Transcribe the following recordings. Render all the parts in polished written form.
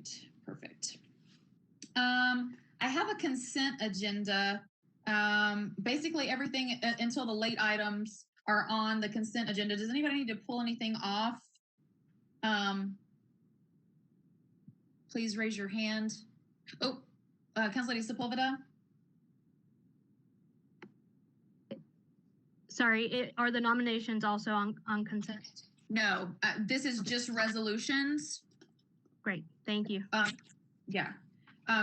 right, perfect. I have a consent agenda. Basically everything until the late items are on the consent agenda. Does anybody need to pull anything off? Please raise your hand. Oh, Councilor Sepulveda. Sorry, are the nominations also on consent? No, this is just resolutions. Great, thank you. Yeah.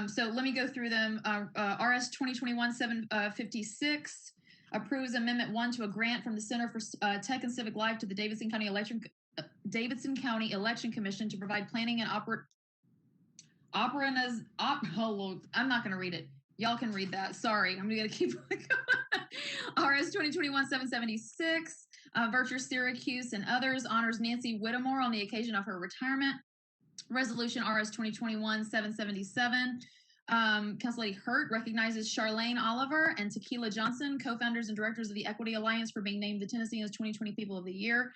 So let me go through them. RS 2021-756 approves Amendment 1 to a grant from the Center for Tech and Civic Life to the Davidson County Election Commission to provide planning and I'm not going to read it. Y'all can read that. Sorry, I'm going to keep going. RS 2021-776, Virtue Syracuse and others honors Nancy Whittemore on the occasion of her retirement. Resolution RS 2021-777. Councilor Hurt recognizes Charlene Oliver and Tequila Johnson, co-founders and directors of the Equity Alliance, for being named the Tennesseans 2020 People of the Year.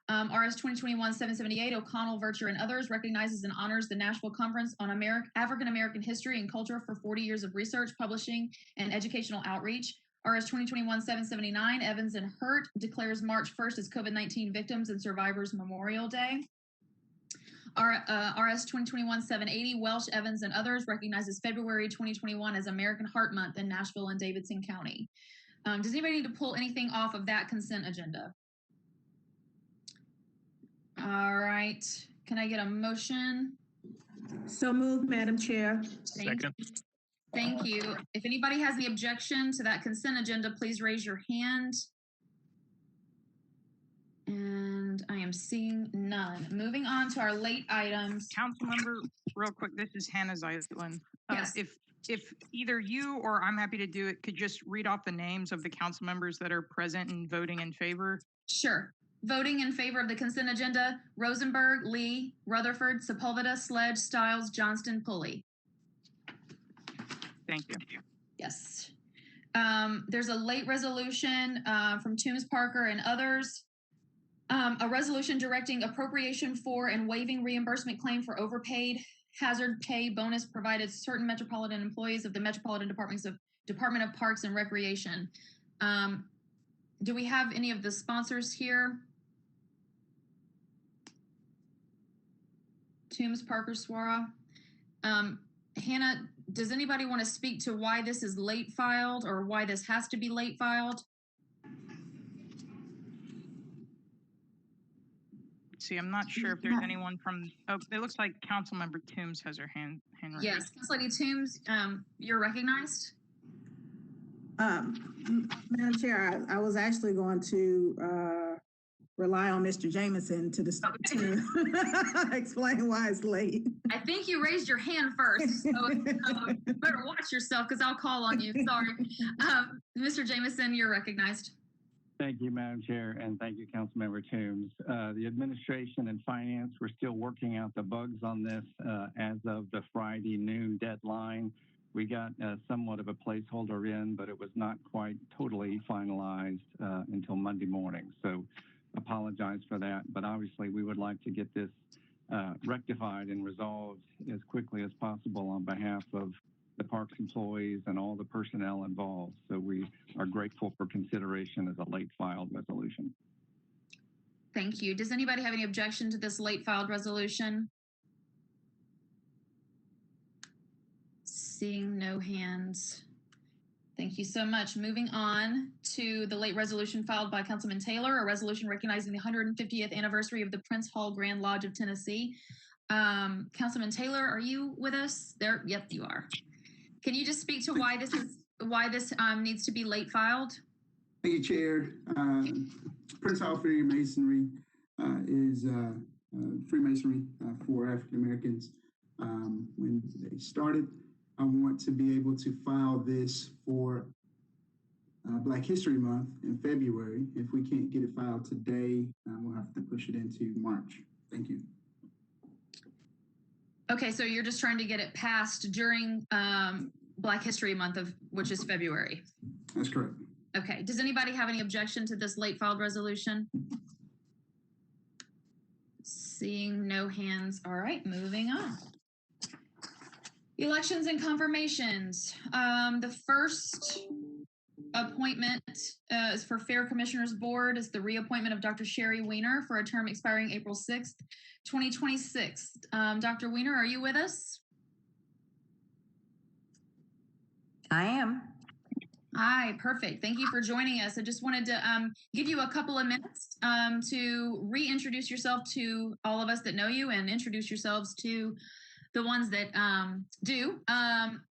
RS 2021-778, O'Connell, Virtue, and others recognizes and honors the Nashville Conference on African American History and Culture for 40 years of research, publishing, and educational outreach. RS 2021-779, Evans and Hurt declares March 1st as COVID-19 Victims and Survivors Memorial Day. RS 2021-780, Welsh, Evans, and others recognizes February 2021 as American Heart Month in Nashville and Davidson County. Does anybody need to pull anything off of that consent agenda? All right. Can I get a motion? So moved, Madam Chair. Second. Thank you. If anybody has any objection to that consent agenda, please raise your hand. And I am seeing none. Moving on to our late items. Council member, real quick, this is Hannah Zeitlin. Yes. If either you or I'm happy to do it, could just read off the names of the council members that are present and voting in favor. Sure. Voting in favor of the consent agenda: Rosenberg, Lee, Rutherford, Sepulveda, Sledge, Stiles, Johnston, Pulley. Thank you. Yes. There's a late resolution from Toombs, Parker, and others. A resolution directing appropriation for and waiving reimbursement claim for overpaid hazard pay bonus provided certain Metropolitan employees of the Metropolitan Department of Parks and Recreation. Do we have any of the sponsors here? Toombs, Parker, Swara. Hannah, does anybody want to speak to why this is late filed or why this has to be late filed? See, I'm not sure if there's anyone from, oh, it looks like Councilmember Toombs has her hand raised. Yes, Councilor Toombs, you're recognized. Madam Chair, I was actually going to rely on Mr. Jameson to explain why it's late. I think you raised your hand first, so better watch yourself because I'll call on you. Sorry. Mr. Jameson, you're recognized. Thank you, Madam Chair, and thank you, Councilmember Toombs. The administration and finance were still working out the bugs on this as of the Friday noon deadline. We got somewhat of a placeholder in, but it was not quite totally finalized until Monday morning. So apologize for that, but obviously we would like to get this rectified and resolved as quickly as possible on behalf of the parks employees and all the personnel involved. So we are grateful for consideration as a late filed resolution. Thank you. Does anybody have any objection to this late filed resolution? Seeing no hands. Thank you so much. Moving on to the late resolution filed by Councilman Taylor, a resolution recognizing the 150th anniversary of the Prince Hall Grand Lodge of Tennessee. Councilman Taylor, are you with us? There, yep, you are. Can you just speak to why this needs to be late filed? Thank you, Chair. Prince Hall Freemasonry is Freemasonry for African Americans. When they started, I want to be able to file this for Black History Month in February. If we can't get it filed today, we'll have to push it into March. Thank you. Okay, so you're just trying to get it passed during Black History Month, which is February. That's correct. Okay, does anybody have any objection to this late filed resolution? Seeing no hands. All right, moving on. Elections and confirmations. The first appointment is for Fair Commissioners Board is the reappointment of Dr. Sherry Weiner for a term expiring April 6th, 2026. Dr. Weiner, are you with us? I am. Hi, perfect. Thank you for joining us. I just wanted to give you a couple of minutes to reintroduce yourself to all of us that know you and introduce yourselves to the ones that do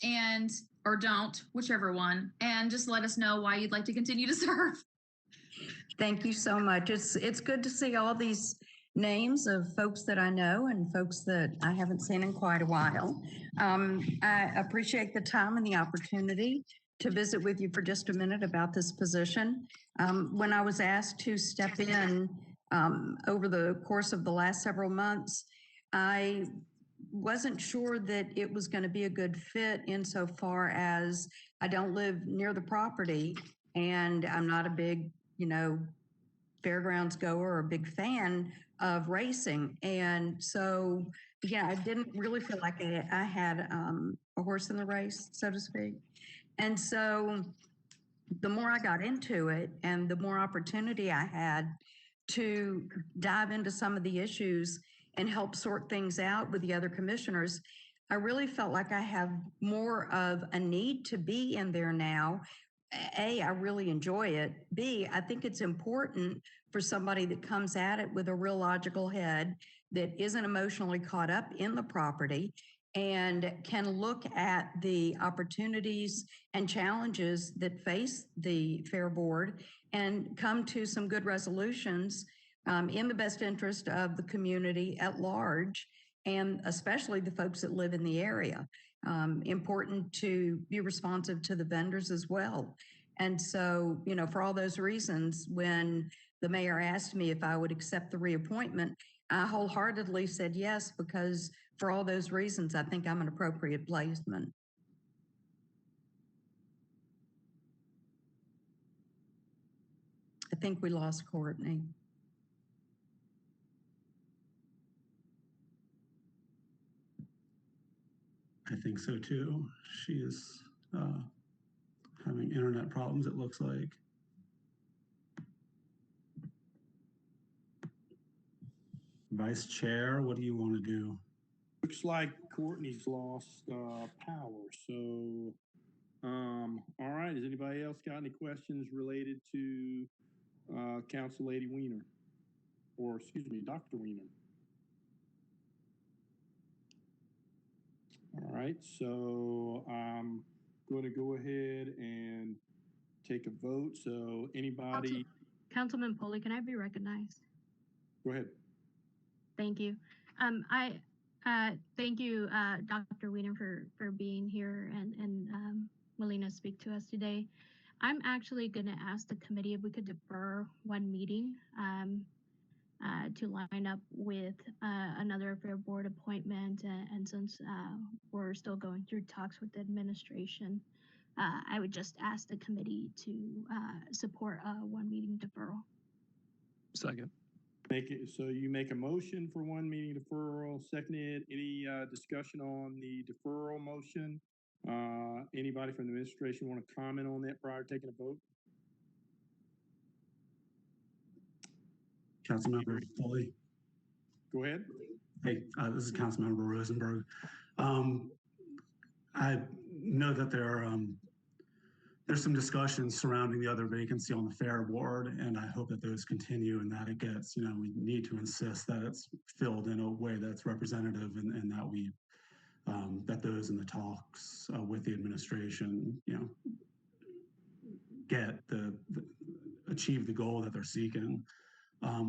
and or don't, whichever one, and just let us know why you'd like to continue to serve. Thank you so much. It's good to see all these names of folks that I know and folks that I haven't seen in quite a while. I appreciate the time and the opportunity to visit with you for just a minute about this position. When I was asked to step in over the course of the last several months, I wasn't sure that it was going to be a good fit insofar as I don't live near the property and I'm not a big, fairgrounds goer or a big fan of racing. And so, yeah, I didn't really feel like I had a horse in the race, so to speak. And so the more I got into it and the more opportunity I had to dive into some of the issues and help sort things out with the other commissioners, I really felt like I have more of a need to be in there now. A, I really enjoy it. B, I think it's important for somebody that comes at it with a real logical head that isn't emotionally caught up in the property and can look at the opportunities and challenges that face the Fair Board and come to some good resolutions in the best interest of the community at large, and especially the folks that live in the area. Important to be responsive to the vendors as well. And so, for all those reasons, when the mayor asked me if I would accept the reappointment, I wholeheartedly said yes, because for all those reasons, I think I'm an appropriate placement. I think we lost Courtney. I think so too. She is having internet problems, it looks like. Vice Chair, what do you want to do? Looks like Courtney's lost power. So, all right. Has anybody else got any questions related to Council Lady Weiner? Or, excuse me, Dr. Weiner? All right. So, I'm going to go ahead and take a vote. So, anybody? Councilman Poley, can I be recognized? Go ahead. Thank you. Thank you, Dr. Weiner, for being here and willing to speak to us today. I'm actually going to ask the committee if we could defer one meeting to line up with another Fair Board appointment. And since we're still going through talks with the administration, I would just ask the committee to support a one meeting deferral. Second. So you make a motion for one meeting deferral, seconded. Any discussion on the deferral motion? Anybody from the administration want to comment on that prior to taking a vote? Councilmember Foley. Go ahead. Hey, this is Councilmember Rosenberg. I know that there's some discussions surrounding the other vacancy on the Fair Board, and I hope that those continue and that it gets, we need to insist that it's filled in a way that's representative and that we, that those in the talks with the administration, get achieve the goal that they're seeking.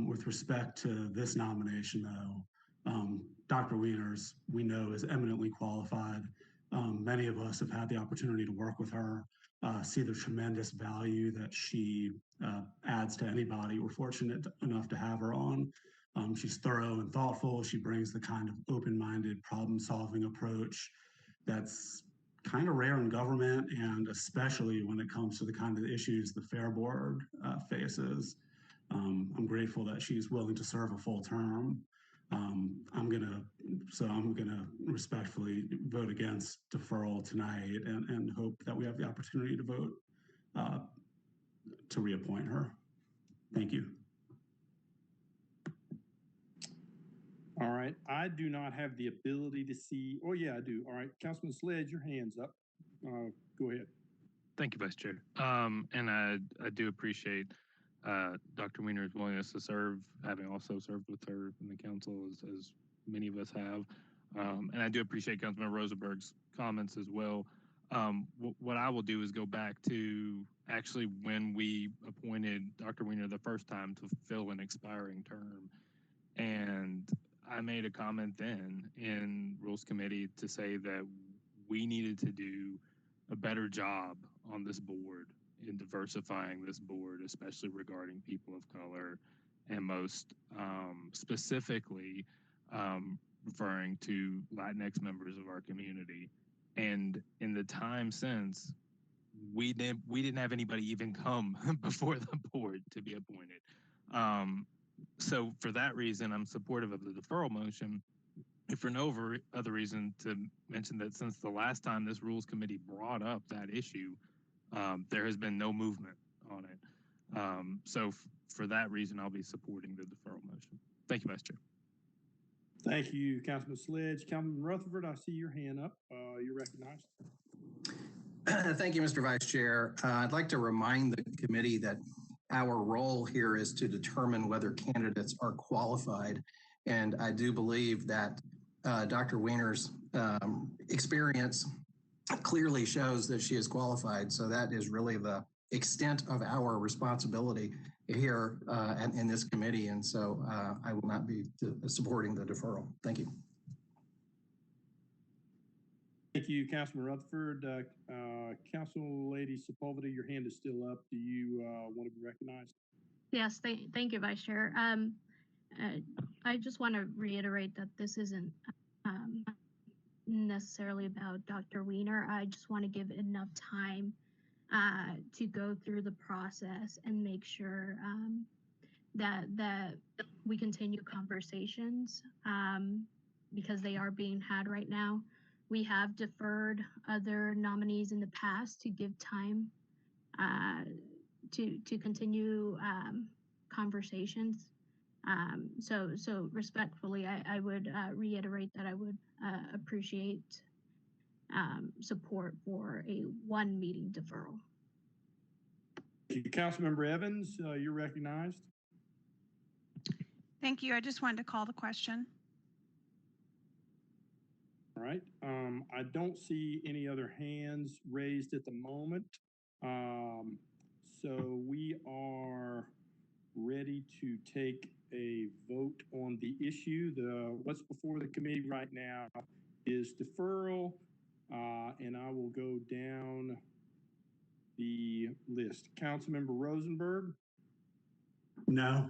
With respect to this nomination though, Dr. Weiners, we know, is eminently qualified. Many of us have had the opportunity to work with her. See the tremendous value that she adds to anybody we're fortunate enough to have her on. She's thorough and thoughtful. She brings the kind of open-minded problem-solving approach that's kind of rare in government, and especially when it comes to the kind of issues the Fair Board faces. I'm grateful that she's willing to serve a full term. I'm going to So I'm going to respectfully vote against deferral tonight and hope that we have the opportunity to vote to reappoint her. Thank you. All right, I do not have the ability to see, oh yeah, I do. All right, Councilman Sledge, your hand's up. Go ahead. Thank you, Vice Chair. And I do appreciate Dr. Weiner's willingness to serve, having also served with her in the council as many of us have. And I do appreciate Councilman Rosenberg's comments as well. What I will do is go back to actually when we appointed Dr. Weiner the first time to fill an expiring term. And I made a comment then in Rules Committee to say that we needed to do a better job on this board in diversifying this board, especially regarding people of color, and most specifically referring to Latinx members of our community. And in the time since, we didn't have anybody even come before the board to be appointed. So for that reason, I'm supportive of the deferral motion. If for no other reason, to mention that since the last time this Rules Committee brought up that issue, there has been no movement on it. So for that reason, I'll be supporting the deferral motion. Thank you, Vice Chair. Thank you, Councilman Sledge. Councilman Rutherford, I see your hand up. You're recognized. Thank you, Mr. Vice Chair. I'd like to remind the committee that our role here is to determine whether candidates are qualified. And I do believe that Dr. Weiner's experience clearly shows that she is qualified. So that is really the extent of our responsibility here in this committee. And so I will not be supporting the deferral. Thank you. Thank you, Councilman Rutherford. Council Lady Sepulveda, your hand is still up. Do you want to be recognized? Yes, thank you, Vice Chair. I just want to reiterate that this isn't necessarily about Dr. Weiner. I just want to give enough time to go through the process and make sure that we continue conversations because they are being had right now. We have deferred other nominees in the past to give time to continue conversations. So respectfully, I would reiterate that I would appreciate support for a one meeting deferral. Councilmember Evans, you're recognized. Thank you. I just wanted to call the question. All right. I don't see any other hands raised at the moment. So we are ready to take a vote on the issue. What's before the committee right now is deferral, and I will go down the list. Councilmember Rosenberg? No.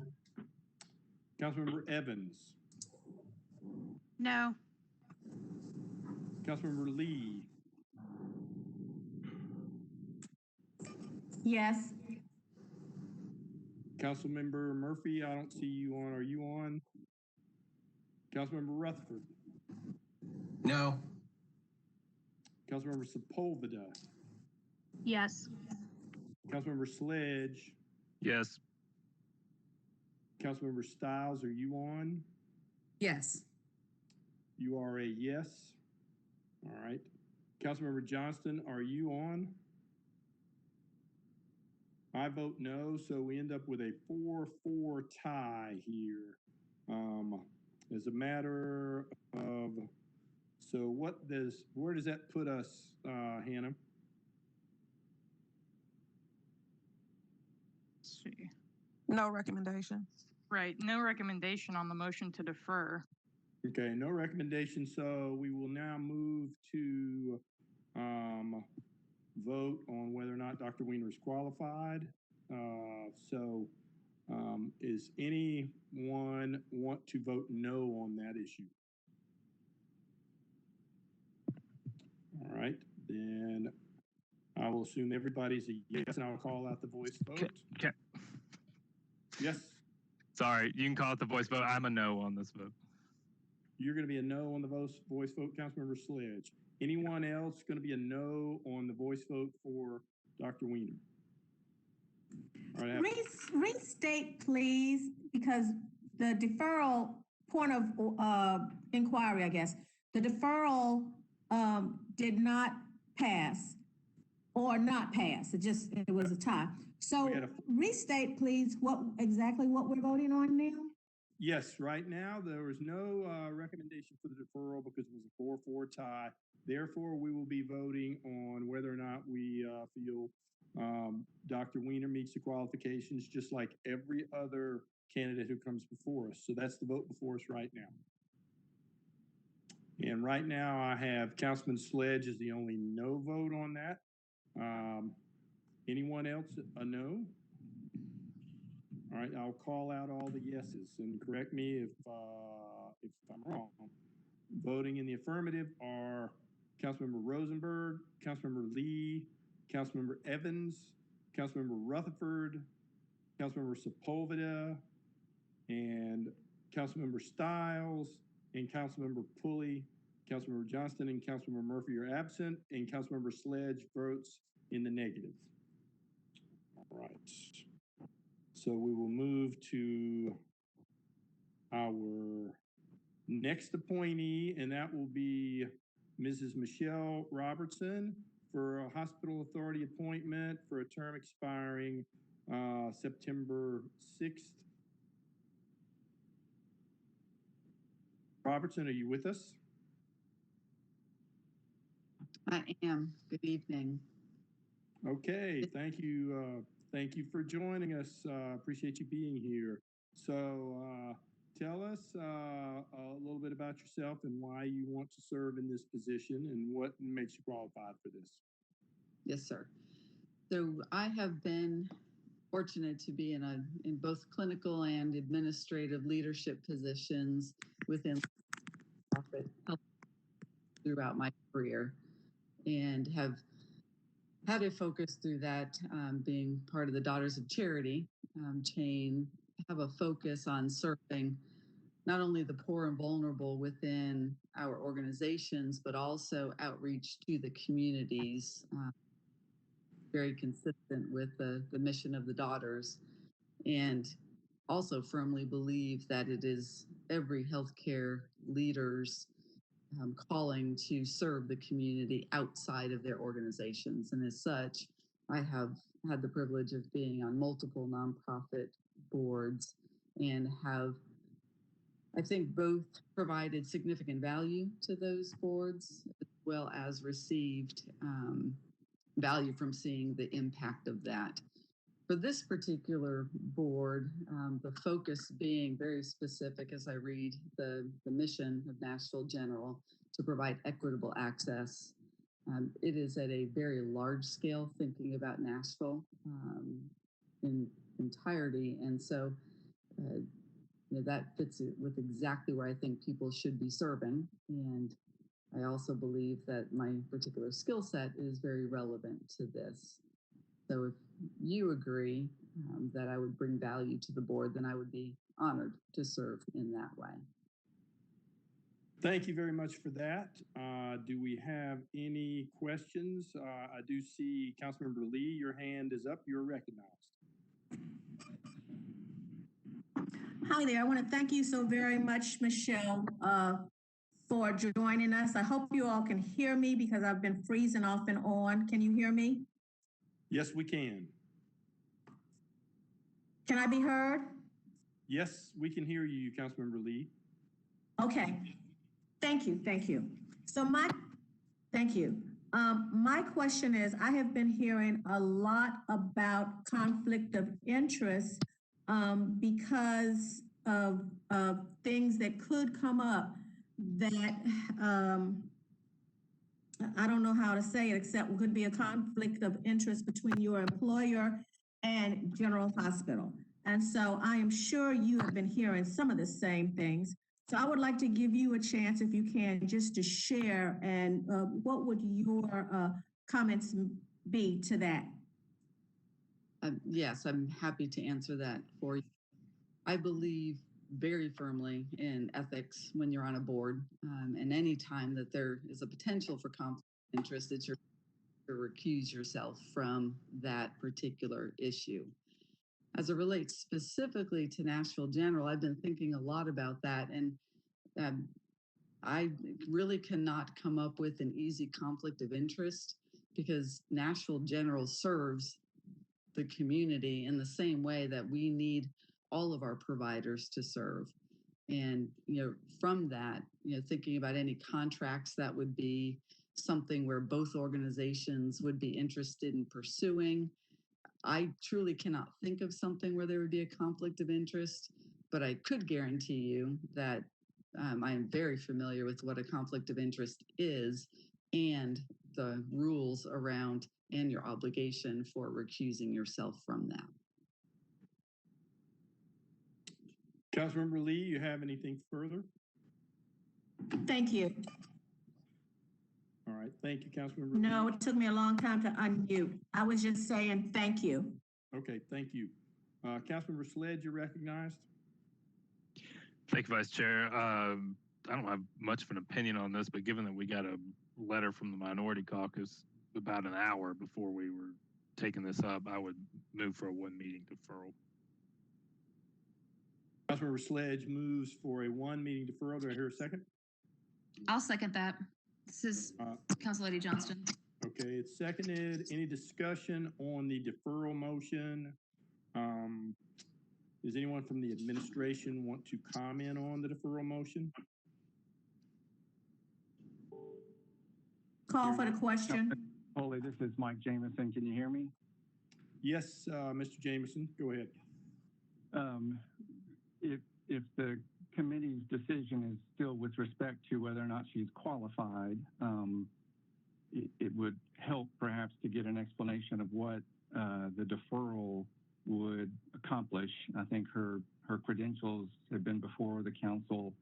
Councilmember Evans? No. Councilmember Lee? Yes. Councilmember Murphy, I don't see you on. Are you on? Councilmember Rutherford? No. Councilmember Sepulveda? Yes. Councilmember Sledge? Yes. Councilmember Stiles, are you on? Yes. You are a yes. All right. Councilmember Johnston, are you on? I vote no, so we end up with a 4-4 tie here. As a matter of, so where does that put us, Hannah? Let's see. No recommendation. Right, no recommendation on the motion to defer. Okay, no recommendation. So we will now move to vote on whether or not Dr. Weiner is qualified. Is anyone want to vote no on that issue? All right, then I will assume everybody's a yes, and I'll call out the voice vote. Yes. Sorry, you can call it the voice vote. I'm a no on this vote. You're going to be a no on the voice vote, Councilmember Sledge. Anyone else going to be a no on the voice vote for Dr. Weiner? All right, Restate, please, because the deferral point of inquiry, I guess, the deferral did not pass or not pass. It was a tie. So restate, please, exactly what we're voting on now? yes, right now there was no recommendation for the deferral because it was a 4-4 tie. Therefore, we will be voting on whether or not we feel Dr. Weiner meets the qualifications just like every other candidate who comes before us. So that's the vote before us right now. And right now I have Councilman Sledge as the only no vote on that. Anyone else a no? All right, I'll call out all the yeses and correct me if I'm wrong. Voting in the affirmative are Councilmember Rosenberg, Councilmember Lee, Councilmember Evans, Councilmember Rutherford, Councilmember Sepulveda, and Councilmember Stiles, and Councilmember Pulley. Councilmember Johnston and Councilmember Murphy are absent, and Councilmember Sledge votes in the negative. All right. So we will move to our next appointee, and that will be Mrs. Michelle Robertson for a hospital authority appointment for a term expiring September 6th. Robertson, are you with us? I am. Good evening. Okay, thank you. Thank you for joining us. Appreciate you being here. So tell us a little bit about yourself and why you want to serve in this position and what makes you qualified for this. Yes, sir. So I have been fortunate to be in both clinical and administrative leadership positions within nonprofit health throughout my career, and have had a focus through that, being part of the Daughters of Charity chain, have a focus on serving not only the poor and vulnerable within our organizations, but also outreach to the communities, very consistent with the mission of the Daughters, and also firmly believe that it is every healthcare leader's calling to serve the community outside of their organizations. And as such, I have had the privilege of being on multiple nonprofit boards and have, I think, both provided significant value to those boards as well as received value from seeing the impact of that. For this particular board, the focus being very specific as I read the mission of Nashville General to provide equitable access. It is at a very large scale thinking about Nashville in entirety. And so that fits it with exactly where I think people should be serving. And I also believe that my particular skill set is very relevant to this. So if you agree that I would bring value to the board, then I would be honored to serve in that way. Thank you very much for that. Do we have any questions? I do see Councilmember Lee, your hand is up. You're recognized. Hi there. I want to thank you so very much, Michelle, for joining us. I hope you all can hear me because I've been freezing off and on. Can you hear me? Yes, we can. Can I be heard? Yes, we can hear you, Councilmember Lee. Okay. Thank you. Thank you. So thank you. My question is, I have been hearing a lot about conflict of interest because of things that could come up that I don't know how to say it, except could be a conflict of interest between your employer and General Hospital. And so I am sure you have been hearing some of the same things. So I would like to give you a chance, if you can, just to share, and what would your comments be to that? Yes, I'm happy to answer that for you. I believe very firmly in ethics when you're on a board. And any time that there is a potential for conflict of interest, it's your to recuse yourself from that particular issue. As it relates specifically to Nashville General, I've been thinking a lot about that, and I really cannot come up with an easy conflict of interest because Nashville General serves the community in the same way that we need all of our providers to serve. And, from that, thinking about any contracts that would be something where both organizations would be interested in pursuing. I truly cannot think of something where there would be a conflict of interest, but I could guarantee you that I am very familiar with what a conflict of interest is and the rules around and your obligation for recusing yourself from that. Councilmember Lee, you have anything further? Thank you. All right, thank you, Councilmember No, Lee. it took me a long time to unmute. I was just saying thank you. Okay, thank you. Councilmember Sledge, you're recognized. Thank you, Vice Chair. I don't have much of an opinion on this, but given that we got a letter from the Minority Caucus about an hour before we were taking this up, I would move for a one meeting deferral. Councilmember Sledge moves for a one meeting deferral. Do I hear a second? I'll second that. This is Council Lady Johnston. Okay, it's seconded. Any discussion on the deferral motion? Does anyone from the administration want to comment on the deferral motion? Call for the question. Holy, this is Mike Jameson. Can you hear me? Yes, Mr. Jameson, go ahead. If the committee's decision is still with respect to whether or not she's qualified, it would help perhaps to get an explanation of what the deferral would accomplish. I think her credentials have been before the council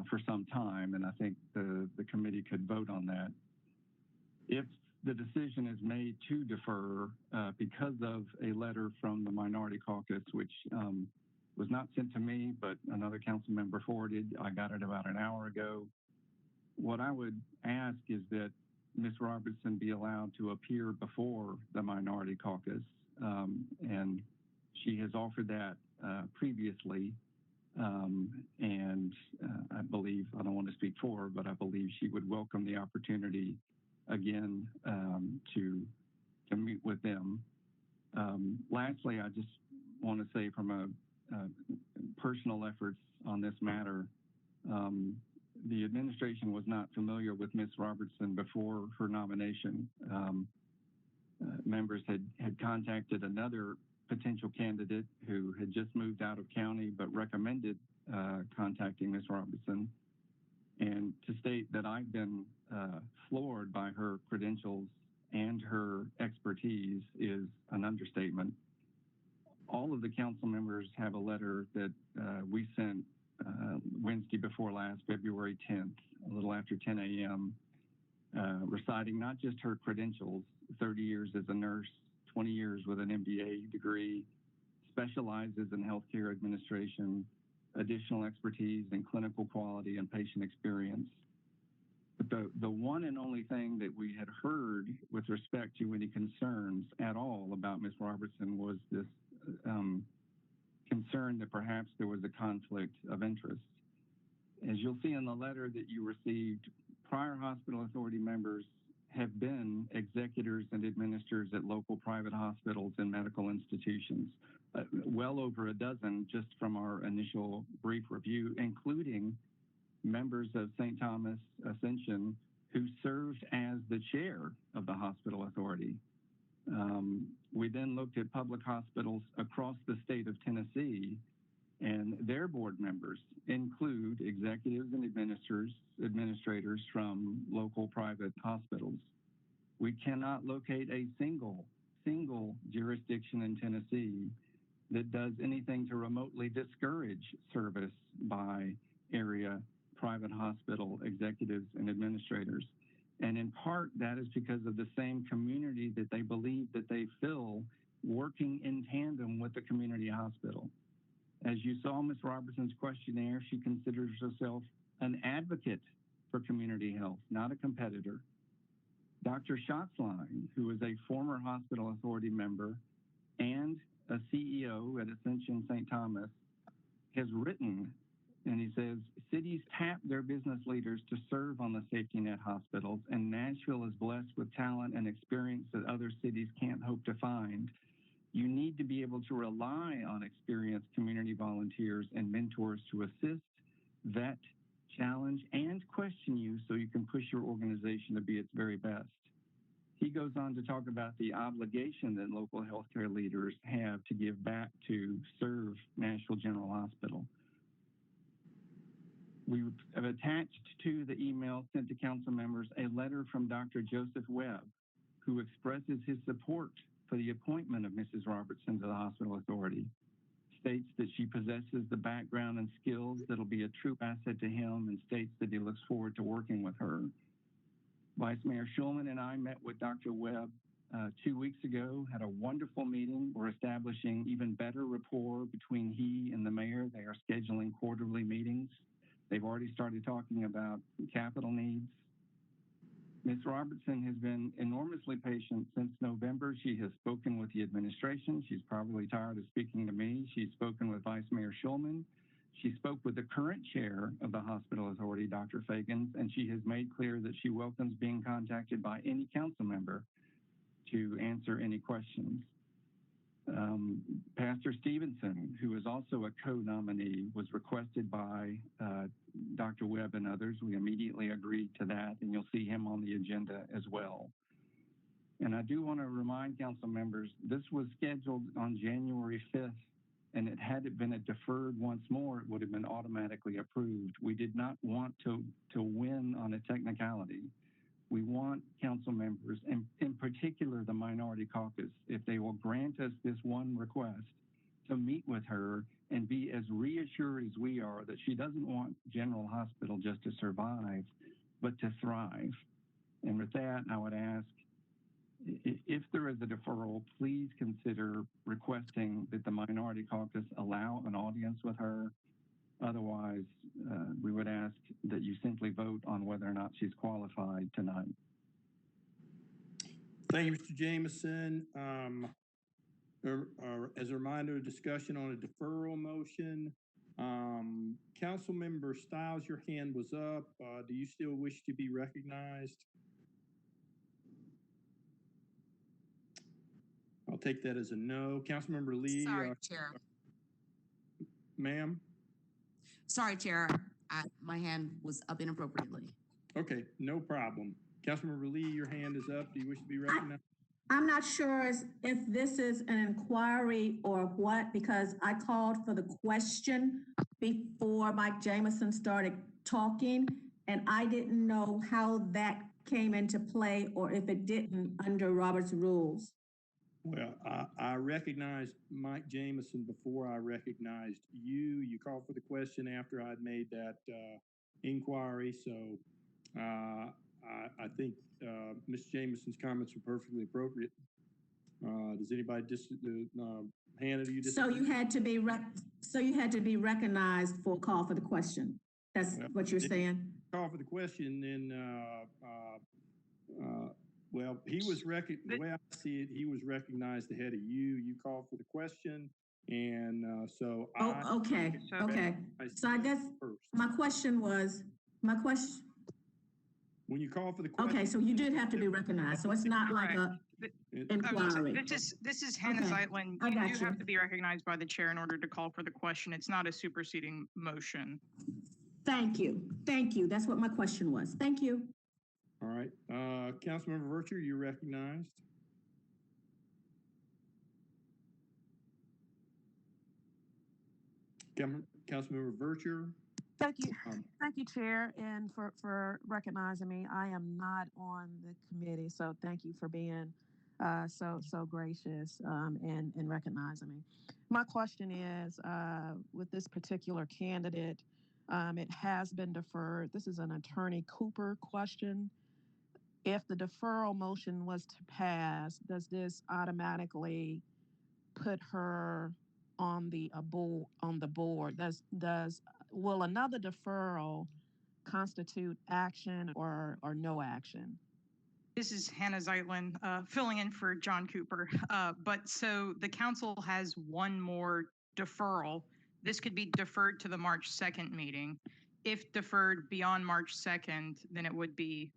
for some time, and I think the committee could vote on that. If the decision is made to defer because of a letter from the Minority Caucus, which was not sent to me, but another council member forwarded, I got it about an hour ago. What I would ask is that Ms. Robertson be allowed to appear before the Minority Caucus, and she has offered that previously, and I believe, I don't want to speak for her, but I believe she would welcome the opportunity again to meet with them. Lastly, I just want to say from a personal efforts on this matter, the administration was not familiar with Ms. Robertson before her nomination. Members had contacted another potential candidate who had just moved out of county but recommended contacting Ms. Robertson. And to state that I've been floored by her credentials and her expertise is an understatement. All of the council members have a letter that we sent Wednesday before last, February 10th, a little after 10 a.m., reciting not just her credentials, 30 years as a nurse, 20 years with an MBA degree, specializes in healthcare administration, additional expertise in clinical quality and patient experience. But the one and only thing that we had heard with respect to any concerns at all about Ms. Robertson was this concern that perhaps there was a conflict of interest. As you'll see in the letter that you received, prior hospital authority members have been executors and administrators at local private hospitals and medical institutions, well over a dozen just from our initial brief review, including members of St. Thomas Ascension who served as the chair of the hospital authority. We then looked at public hospitals across the state of Tennessee, and their board members include executives and administrators from local private hospitals. We cannot locate a single jurisdiction in Tennessee that does anything to remotely discourage service by area private hospital executives and administrators. And in part, that is because of the same community that they believe that they fill working in tandem with the community hospital. As you saw Ms. Robertson's questionnaire, she considers herself an advocate for community health, not a competitor. Dr. Schatzline, who is a former hospital authority member and a CEO at Ascension St. Thomas, has written, and he says, cities tap their business leaders to serve on the safety net hospitals, and Nashville is blessed with talent and experience that other cities can't hope to find. You need to be able to rely on experienced community volunteers and mentors to assist, vet, challenge, and question you so you can push your organization to be its very best. He goes on to talk about the obligation that local healthcare leaders have to give back to serve Nashville General Hospital. We have attached to the email sent to council members a letter from Dr. Joseph Webb, who expresses his support for the appointment of Mrs. Robertson to the hospital authority. States that she possesses the background and skills that'll be a true asset to him, and states that he looks forward to working with her. Vice Mayor Schulman and I met with Dr. Webb 2 weeks ago, had a wonderful meeting. We're establishing even better rapport between he and the mayor. They are scheduling quarterly meetings. They've already started talking about capital needs. Ms. Robertson has been enormously patient since November. She has spoken with the administration. She's probably tired of speaking to me. She's spoken with Vice Mayor Schulman. She spoke with the current chair of the hospital authority, Dr. Fagans, and she has made clear that she welcomes being contacted by any council member to answer any questions. Pastor Stevenson, who is also a co-nominee, was requested by Dr. Webb and others. We immediately agreed to that, and you'll see him on the agenda as well. And I do want to remind council members, this was scheduled on January 5th, and had it been deferred once more, it would have been automatically approved. We did not want to win on a technicality. We want council members, and in particular the minority caucus, if they will grant us this one request, to meet with her and be as reassured as we are that she doesn't want General Hospital just to survive, but to thrive. And with that, I would ask, if there is a deferral, please consider requesting that the minority caucus allow an audience with her. Otherwise, we would ask that you simply vote on whether or not she's qualified tonight. Thank you, Mr. Jameson. As a reminder, discussion on a deferral motion. Councilmember Stiles, your hand was up. Do you still wish to be recognized? I'll take that as a no. Councilmember Lee. Sorry, Chair. Ma'am? Sorry, Chair. My hand was up inappropriately. Okay, no problem. Councilmember Lee, your hand is up. Do you wish to be recognized? I'm not sure if this is an inquiry or what, because I called for the question before Mike Jameson started talking, and I didn't know how that came into play or if it didn't under Robert's rules. Well, I recognized Mike Jameson before I recognized you. You called for the question after I'd made that inquiry. So I think Ms. Jameson's comments were perfectly appropriate. Does anybody Hannah, do you disagree? So you had to be recognized for a call for the question. That's what you're saying? Call for the question, then well, he was the way I see it, he was recognized ahead of you. You called for the question, and so okay. So I guess my question was when you call for the question. Okay, so you did have to be recognized. So it's not like a inquiry. This is Hannah Zeitlin. You do have to be recognized by the chair in order to call for the question. It's not a superseding motion. Thank you. Thank you. That's what my question was. Thank you. All right. Councilmember Virtue, you're recognized. Councilmember Virtue. Thank you. Thank you, Chair, and for recognizing me. I am not on the committee, so thank you for being so gracious and recognizing me. My question is, with this particular candidate, it has been deferred. This is an Attorney Cooper question. If the deferral motion was to pass, does this automatically put her on the board. Will another deferral constitute action or no action? This is Hannah Zeitlin, filling in for John Cooper. But so the council has one more deferral. This could be deferred to the March 2nd meeting. If deferred beyond March 2nd, then it would be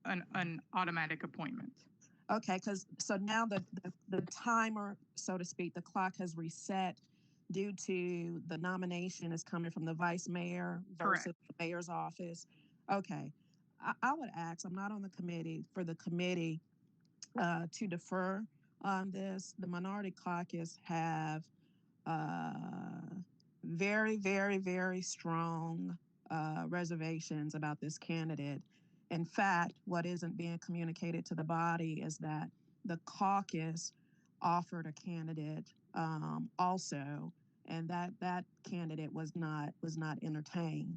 an automatic appointment. Okay, so now the timer, so to speak, the clock has reset due to the nomination is coming from the vice mayor versus Correct. the mayor's office. Okay, I would ask, I'm not on the committee, for the committee to defer on this. The minority caucus have very, very, very strong reservations about this candidate. In fact, what isn't being communicated to the body is that the caucus offered a candidate also, and that candidate was not entertained.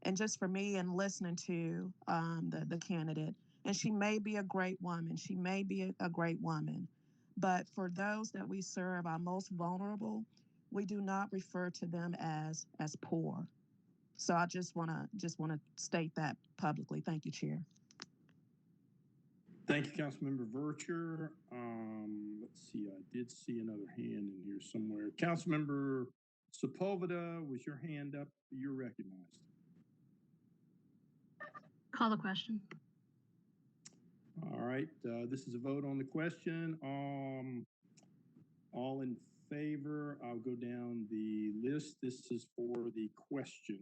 And just for me and listening to the candidate, and she may be a great woman, she may be a great woman, but for those that we serve, our most vulnerable, we do not refer to them as poor. So I just want to state that publicly. Thank you, Chair. Thank you, Councilmember Vercher. Let's see, I did see another hand in here somewhere. Councilmember Sepulveda, was your hand up? You're recognized. Call the question. All right, this is a vote on the question. All in favor, I'll go down the list. This is for the question.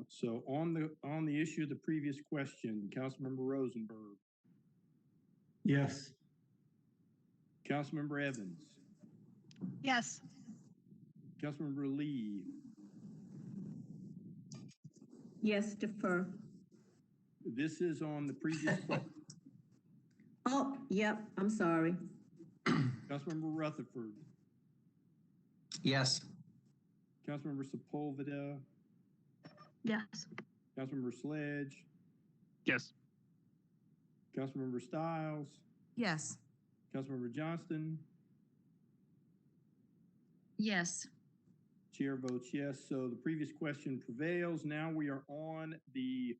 So on the issue of the previous question, Councilmember Rosenberg. Yes. Councilmember Evans. Yes. Councilmember Lee. Yes, defer. This is on the previous question. Oh, yep, I'm sorry. Councilmember Rutherford. Yes. Councilmember Sepulveda. Yes. Councilmember Sledge. Yes. Councilmember Stiles. Yes. Councilmember Johnston. Yes. Chair votes yes. So the previous question prevails. Now we are on the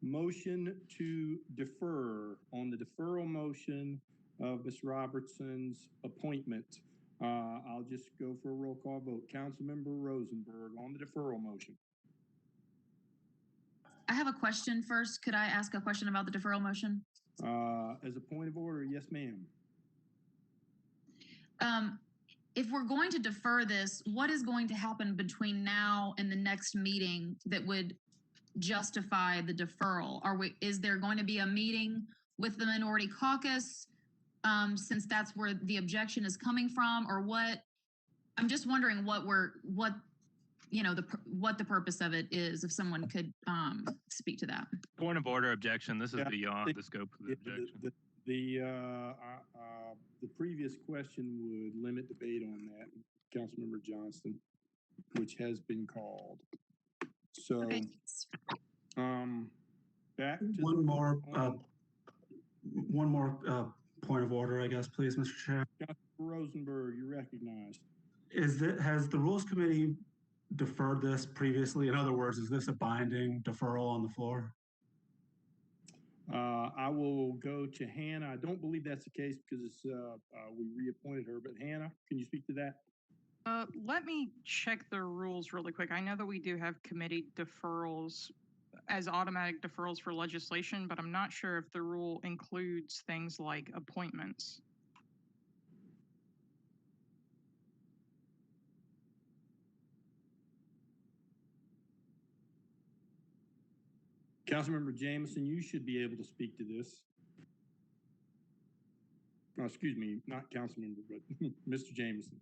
motion to defer. On the deferral motion of Ms. Robertson's appointment. I'll just go for a roll call vote. Councilmember Rosenberg on the deferral motion. I have a question first. Could I ask a question about the deferral motion? As a point of order, yes, ma'am. If we're going to defer this, what is going to happen between now and the next meeting that would justify the deferral? Is there going to be a meeting with the minority caucus, since that's where the objection is coming from, or what? I'm just wondering what the purpose of it is, if someone could speak to that. Point of order, objection. This is beyond the scope of the objection. The previous question would limit debate on that, Councilmember Johnston, which has been called. So, back to one more point of order, I guess, please, Mr. Chair. Councilmember Rosenberg, you're recognized. Has the Rules Committee deferred this previously? In other words, is this a binding deferral on the floor? I will go to Hannah. I don't believe that's the case because we reappointed her, but Hannah, can you speak to that? Let me check the rules really quick. I know that we do have committee deferrals as automatic deferrals for legislation, but I'm not sure if the rule includes things like appointments. Councilmember Jameson, you should be able to speak to this. Oh, excuse me, not Councilmember, but Mr. Jameson.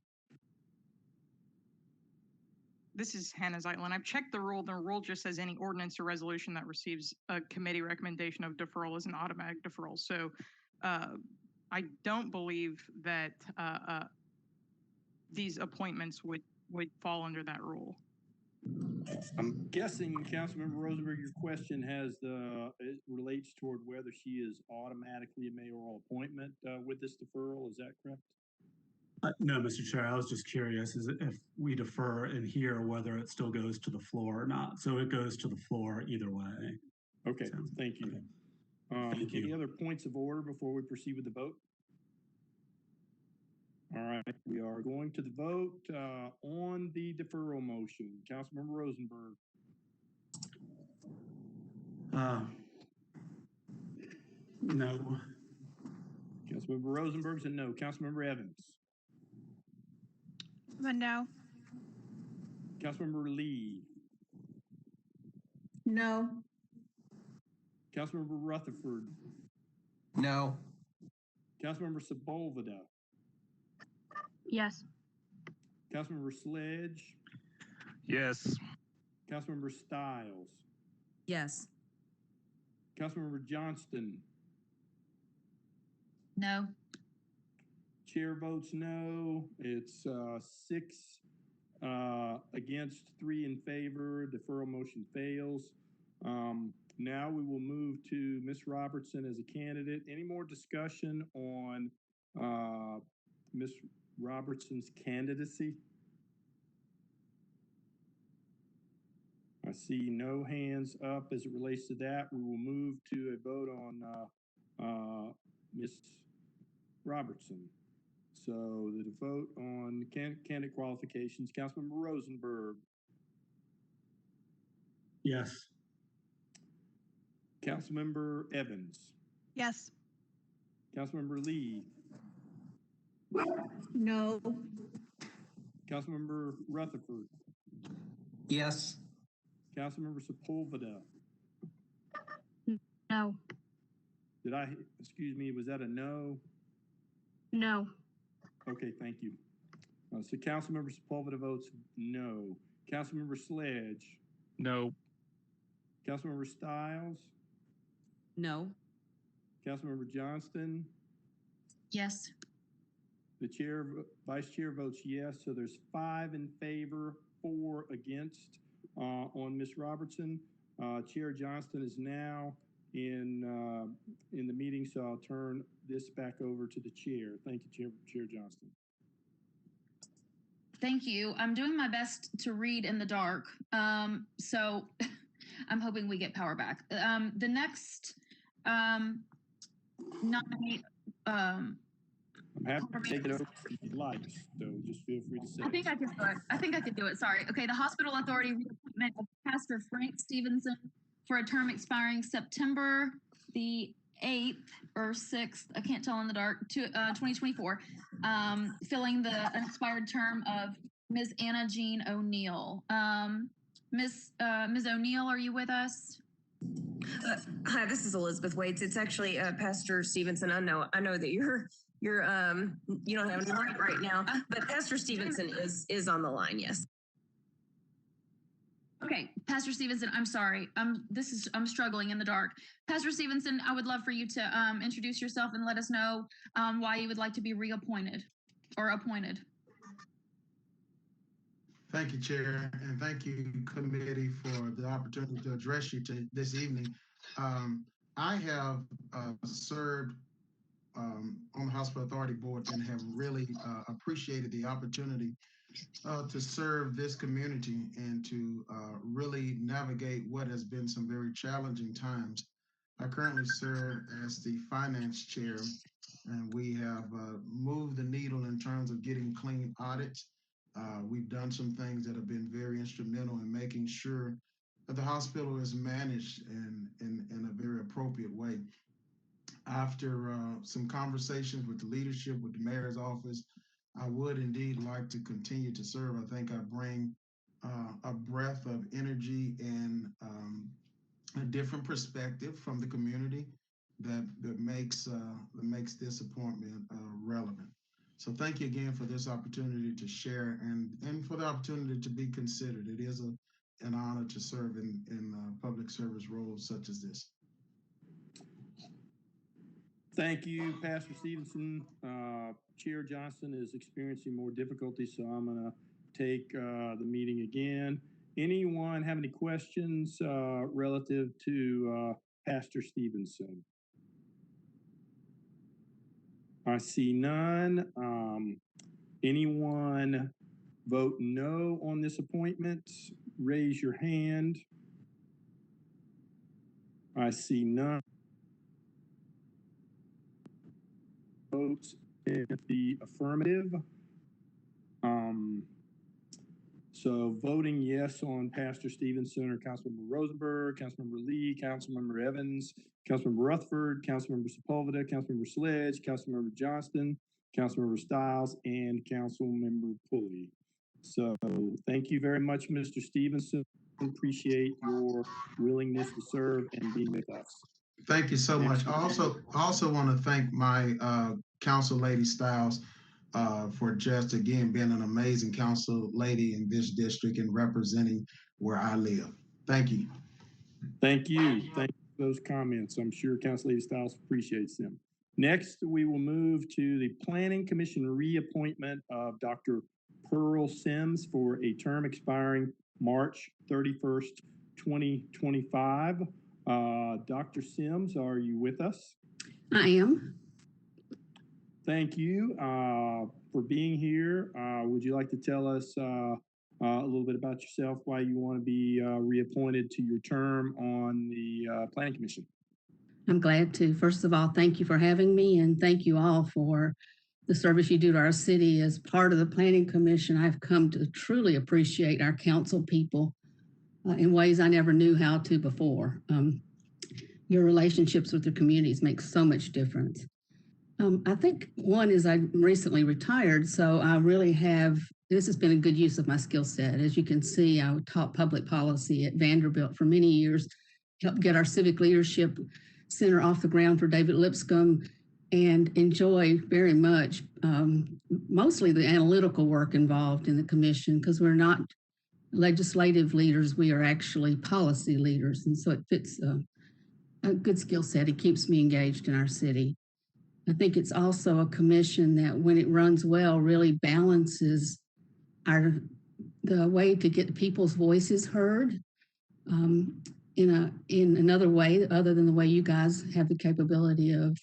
This is Hannah Zeitlin. I've checked the rule. The rule just says any ordinance or resolution that receives a committee recommendation of deferral is an automatic deferral. So I don't believe that these appointments would fall under that rule. I'm guessing, Councilmember Rosenberg, your question it relates toward whether she is automatically a mayoral appointment with this deferral. Is that correct? No, Mr. Chair, I was just curious if we defer in here, whether it still goes to the floor or not. So it goes to the floor either way. Okay, So, thank you. Okay. Thank you. Any other points of order before we proceed with the vote? All right, we are going to the vote on the deferral motion. Councilmember Rosenberg. No. Councilmember Rosenberg's a no. Councilmember Evans. I'm a no. Councilmember Lee. No. Councilmember Rutherford. No. Councilmember Sepulveda. Yes. Councilmember Sledge. Yes. Councilmember Stiles. Yes. Councilmember Johnston. No. Chair votes no. It's 6 against, 3 in favor. Deferral motion fails. Now we will move to Ms. Robertson as a candidate. Any more discussion on Ms. Robertson's candidacy? I see no hands up as it relates to that. We will move to a vote on Ms. Robertson. So the vote on candidate qualifications, Councilmember Rosenberg. Yes. Councilmember Evans. Yes. Councilmember Lee. No. Councilmember Rutherford. Yes. Councilmember Sepulveda. No. Excuse me, was that a no? No. Okay, thank you. So Councilmember Sepulveda votes no. Councilmember Sledge. No. Councilmember Stiles. No. Councilmember Johnston. Yes. The vice chair votes yes. So there's 5 in favor, 4 against on Ms. Robertson. Chair Johnston is now in the meeting, so I'll turn this back over to the chair. Thank you, Chair Johnston. Thank you. I'm doing my best to read in the dark. So I'm hoping we get power back. The next nominee. I'm happy to take it over if you'd like, so just feel free to say. I think I can do it. I think I can do it. Sorry. Okay. The Hospital Authority reappointment of Pastor Frank Stevenson for a term expiring September the 8th or 6th. I can't tell in the dark. 2024. Filling the unexpired term of Ms. Anna Jean O'Neill. Ms. O'Neill, are you with us? Hi, this is Elizabeth Waits. It's actually Pastor Stevenson. I know that you're you don't have any mic right now, but Pastor Stevenson is on the line. Yes. Okay, Pastor Stevenson, I'm sorry. I'm struggling in the dark. Pastor Stevenson, I would love for you to introduce yourself and let us know why you would like to be reappointed or appointed. Thank you, Chair, and thank you, committee, for the opportunity to address you this evening. I have served on the Hospital Authority Board and have really appreciated the opportunity to serve this community and to really navigate what has been some very challenging times. I currently serve as the finance chair, and we have moved the needle in terms of getting clean audits. We've done some things that have been very instrumental in making sure that the hospital is managed in a very appropriate way. After some conversations with the leadership, with the mayor's office, I would indeed like to continue to serve. I think I bring a breath of energy and a different perspective from the community that makes this appointment relevant. So thank you again for this opportunity to share and for the opportunity to be considered. It is an honor to serve in public service roles such as this. Thank you, Pastor Stevenson. Chair Johnston is experiencing more difficulty, so I'm going to take the meeting again. Anyone have any questions relative to Pastor Stevenson? I see none. Anyone vote no on this appointment? Raise your hand. I see none. Votes in the affirmative. So voting yes on Pastor Stevenson or Councilmember Rosenberg, Councilmember Lee, Councilmember Evans, Councilmember Rutherford, Councilmember Sepulveda, Councilmember Sledge, Councilmember Johnston, Councilmember Stiles, and Councilmember Pulley. So thank you very much, Mr. Stevenson. Appreciate your willingness to serve and being with us. Thank you so much. I also want to thank my council lady Stiles for just again being an amazing council lady in this district and representing where I live. Thank you. Thank you. Thank you for those comments. I'm sure Council Lady Stiles appreciates them. Next, we will move to the Planning Commission reappointment of Dr. Pearl Sims for a term expiring March 31st, 2025. Dr. Sims, are you with us? I am. Thank you for being here. Would you like to tell us a little bit about yourself, why you want to be reappointed to your term on the Planning Commission? I'm glad to. First of all, thank you for having me, and thank you all for the service you do to our city. As part of the Planning Commission, I've come to truly appreciate our council people in ways I never knew how to before. Your relationships with the communities make so much difference. I think one is I recently retired, so I really have, this has been a good use of my skill set. As you can see, I taught public policy at Vanderbilt for many years, helped get our Civic Leadership Center off the ground for David Lipscomb, and enjoy very much mostly the analytical work involved in the commission, because we're not legislative leaders, we are actually policy leaders. And so it fits a good skill set. It keeps me engaged in our city. I think it's also a commission that when it runs well really balances the way to get people's voices heard in another way other than the way you guys have the capability of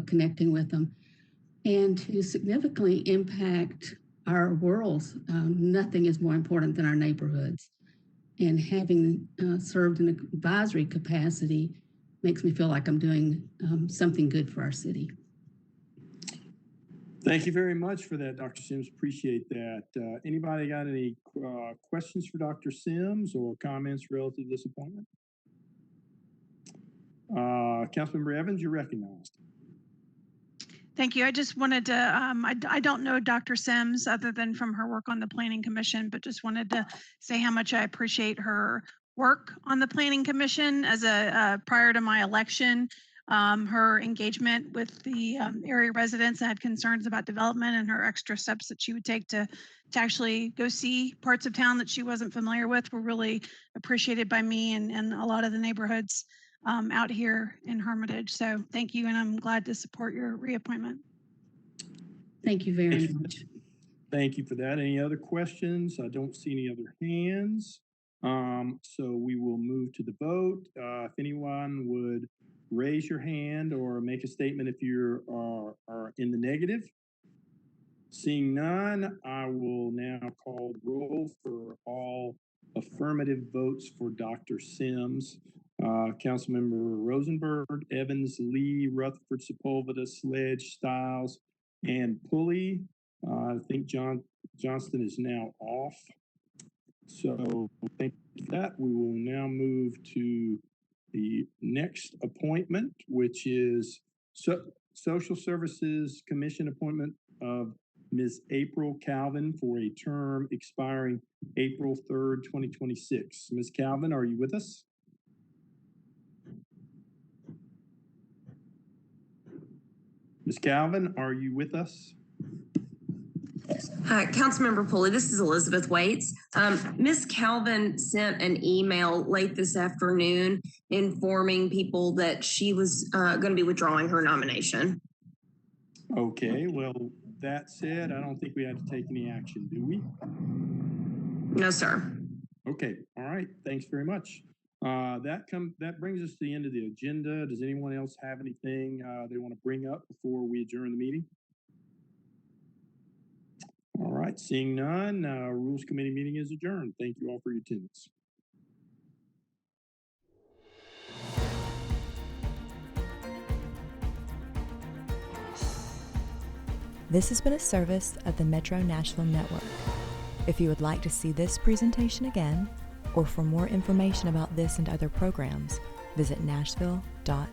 connecting with them, and to significantly impact our worlds. Nothing is more important than our neighborhoods. And having served in an advisory capacity makes me feel like I'm doing something good for our city. Thank you very much for that, Dr. Sims. Appreciate that. Anybody got any questions for Dr. Sims or comments relative to this appointment? Councilmember Evans, you're recognized. Thank you. I just wanted to, I don't know Dr. Sims other than from her work on the Planning Commission, but just wanted to say how much I appreciate her work on the Planning Commission as prior to my election. Her engagement with the area residents that had concerns about development, and her extra steps that she would take to actually go see parts of town that she wasn't familiar with were really appreciated by me and a lot of the neighborhoods out here in Hermitage. So thank you, and I'm glad to support your reappointment. Thank you very much. Thank you for that. Any other questions? I don't see any other hands. So we will move to the vote. If anyone would raise your hand or make a statement if you are in the negative. Seeing none, I will now call roll for all affirmative votes for Dr. Sims. Councilmember Rosenberg, Evans, Lee, Rutherford, Sepulveda, Sledge, Stiles, and Pulley. I think Johnston is now off. So thank you for that. We will now move to the next appointment, which is Social Services Commission appointment of Ms. April Calvin for a term expiring April 3rd, 2026. Ms. Calvin, are you with us? Ms. Calvin, are you with us? Hi, Councilmember Pulley, this is Elizabeth Waits. Ms. Calvin sent an email late this afternoon informing people that she was going to be withdrawing her nomination. Okay, well, that said, I don't think we have to take any action, do we? No, sir. Okay, all right, thanks very much. That brings us to the end of the agenda. Does anyone else have anything they want to bring up before we adjourn the meeting? All right, seeing none, Rules Committee meeting is adjourned. Thank you all for your attendance. This has been a service of the Metro Nashville Network. If you would like to see this presentation again, or for more information about this and other programs, visit nashville.gov.